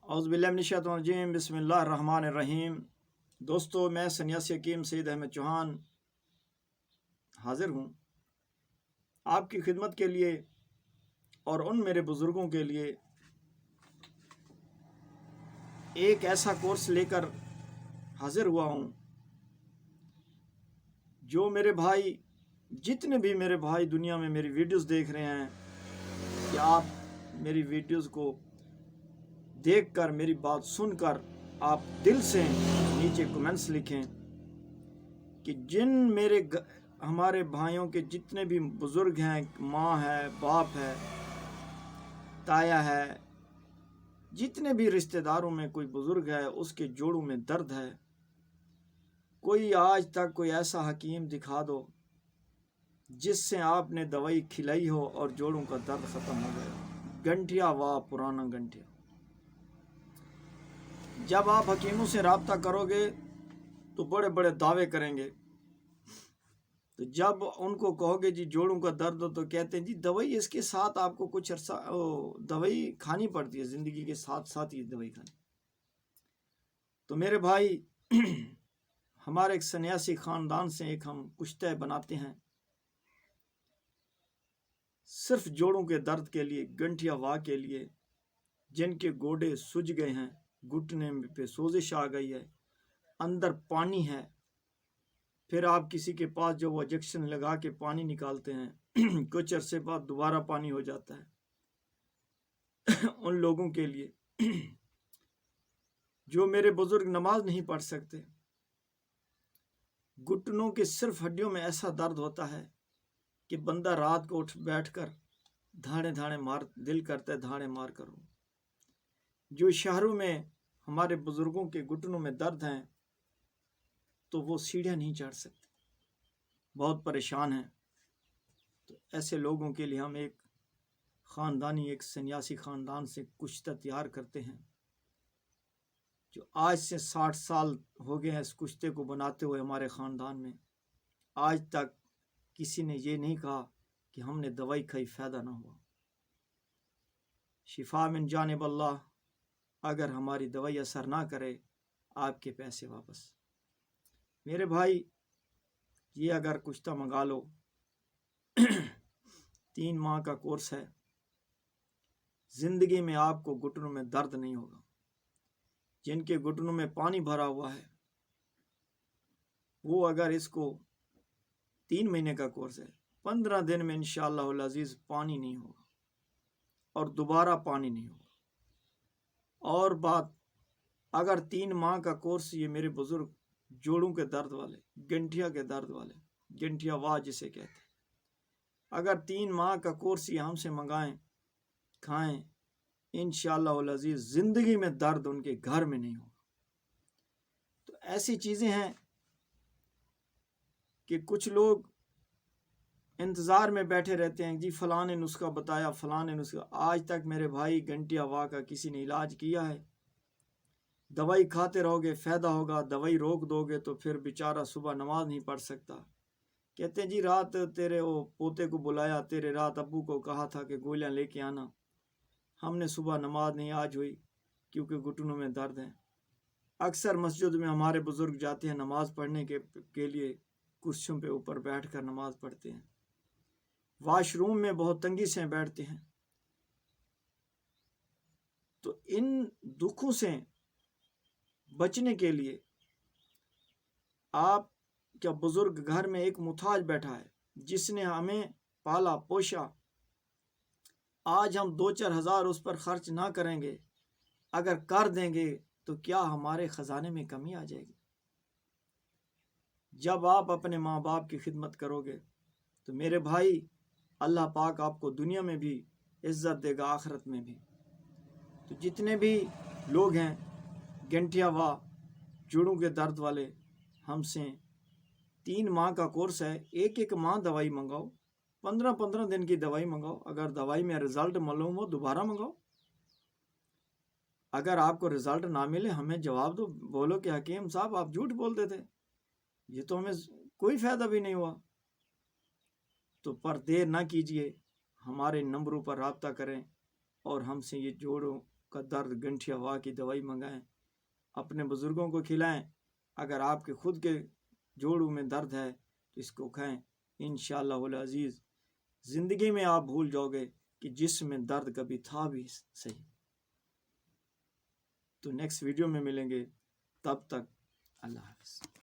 औज़ बिल्लाहि मिनश्शैतानिर्रजीम बिस्मिल्लाहिर्रहमानिर्रहीम। दोस्तों, मैं सन्यासी हकीम सैयद अहमद चौहान हाज़िर हूँ आपकी खिदमत के लिए और उन मेरे बुज़ुर्गों के लिए एक ऐसा कोर्स लेकर हाज़िर हुआ हूँ जो मेरे भाई, जितने भी मेरे भाई दुनिया में मेरी वीडियोस देख रहे हैं, कि आप मेरी वीडियोस को देखकर, मेरी बात सुनकर आप दिल से नीचे कमेंट्स लिखें कि जिन हमारे भाइयों के जितने भी बुज़ुर्ग हैं, माँ है, बाप है, ताया है, जितने भी रिश्तेदारों में कोई बुज़ुर्ग है, उसके जोड़ों में दर्द है, कोई आज तक कोई ऐसा हकीम दिखा दो जिससे आपने दवाई खिलाई हो और जोड़ों का दर्द ख़त्म हो गया। गंठिया वाह पुराना गंठिया। जब आप हकीमों से रब्ता करोगे तो बड़े बड़े दावे करेंगे, तो जब उनको कहोगे जी जोड़ों का दर्द हो, तो कहते हैं जी दवाई इसके साथ आपको कुछ अर्सा दवाई खानी पड़ती है, ज़िंदगी के साथ साथ ये दवाई खानी। तो मेरे भाई हमारे एक सन्यासी ख़ानदान से एक हम कुश्ते बनाते हैं सिर्फ जोड़ों के दर्द के लिए, गंठिया वाह के लिए, जिनके गोडे सूज गए हैं, घुटने पे सोजिश आ गई है, अंदर पानी है, फिर आप किसी के पास जो वो इंजेक्शन लगा के पानी निकालते हैं कुछ अरसे बाद दोबारा पानी हो जाता है उन लोगों के लिए जो मेरे बुजुर्ग नमाज नहीं पढ़ सकते, घुटनों के सिर्फ हड्डियों में ऐसा दर्द होता है कि बंदा रात को उठ बैठकर धाड़े धाड़े मार, दिल करता है धाड़े मार करूं। जो शहरों में हमारे बुजुर्गों के घुटनों में दर्द हैं, तो वो सीढ़ियाँ नहीं चढ़ सकते, बहुत परेशान हैं। तो ऐसे लोगों के लिए हम एक ख़ानदानी, एक सन्यासी ख़ानदान से कुश्ता तैयार करते हैं, जो आज से 60 साल हो गए हैं इस कुश्ते को बनाते हुए हमारे ख़ानदान में। आज तक किसी ने ये नहीं कहा कि हमने दवाई खाई फ़ायदा ना हुआ। शिफा मिन जानिब अल्लाह, अगर हमारी दवाई असर ना करे, आपके पैसे वापस। मेरे भाई, ये अगर कुश्ता मंगा लो 3 माह का कोर्स है, ज़िंदगी में आपको घुटनों में दर्द नहीं होगा। जिनके घुटनों में पानी भरा हुआ है, वो अगर इसको 3 महीने का कोर्स है, 15 दिन में इंशाअल्लाह अज़ीज़ पानी नहीं होगा और दोबारा पानी नहीं होगा। और बात, अगर 3 माह का कोर्स ये मेरे बुज़ुर्ग जोड़ों के दर्द वाले, गंठिया के दर्द वाले, गंठिया वाह जिसे कहते हैं, अगर 3 माह का कोर्स ये हमसे मंगाएं, खाएं, इंशाअल्लाह अज़ीज़ ज़िंदगी में दर्द उनके घर में नहीं होगा। तो ऐसी चीज़ें हैं कि कुछ लोग इंतज़ार में बैठे रहते हैं, जी फ़लाँ ने नुस्खा बताया, फ़लाँ ने नुस्खा। आज तक मेरे भाई गंठिया वाह का किसी ने इलाज किया है? दवाई खाते रहोगे फ़ायदा होगा, दवाई रोक दोगे तो फिर बेचारा सुबह नमाज नहीं पढ़ सकता। कहते हैं जी रात तेरे वो पोते को बुलाया, तेरे रात अब्बू को कहा था कि गोलियां लेके आना, हमने सुबह नमाज नहीं आज हुई क्योंकि घुटनों में दर्द है। अक्सर मस्जिद में हमारे बुज़ुर्ग जाते हैं नमाज पढ़ने के लिए, कुर्सियों पे ऊपर बैठकर नमाज पढ़ते हैं, वाशरूम में बहुत तंगी से बैठते हैं। तो इन दुखों से बचने के लिए आप क्या, बुजुर्ग घर में एक मुताज बैठा है जिसने हमें पाला पोषा, आज हम 2-4 हज़ार उस पर खर्च ना करेंगे, अगर कर देंगे तो क्या हमारे ख़जाने में कमी आ जाएगी? जब आप अपने माँ बाप की खिदमत करोगे तो मेरे भाई, अल्लाह पाक आपको दुनिया में भी इज़्ज़त देगा, आखिरत में भी। तो जितने भी लोग हैं गंठिया वाह, जोड़ों के दर्द वाले, हमसे 3 माह का कोर्स है, एक माह दवाई मंगाओ, 15-15 दिन की दवाई मंगाओ। अगर दवाई में रिज़ल्ट मालूम हो दोबारा मंगाओ। अगर आपको रिज़ल्ट ना मिले, हमें जवाब दो, बोलो कि हकीम साहब आप झूठ बोलते थे, ये तो हमें कोई फ़ायदा भी नहीं हुआ। तो पर देर ना कीजिए, हमारे नंबरों पर रब्ता करें और हमसे ये जोड़ों کا درد گنٹھیا وا کی دوائی منگائیں، اپنے بزرگوں کو کھلائیں. اگر آپ کے خود کے جوڑوں میں درد ہے تو اس کو کھائیں. انشاءاللہ العزیز زندگی میں آپ بھول جاؤ گے کہ جسم میں درد کبھی تھا بھی صحیح. تو نیکسٹ ویڈیو میں ملیں گے، تب تک اللہ حافظ.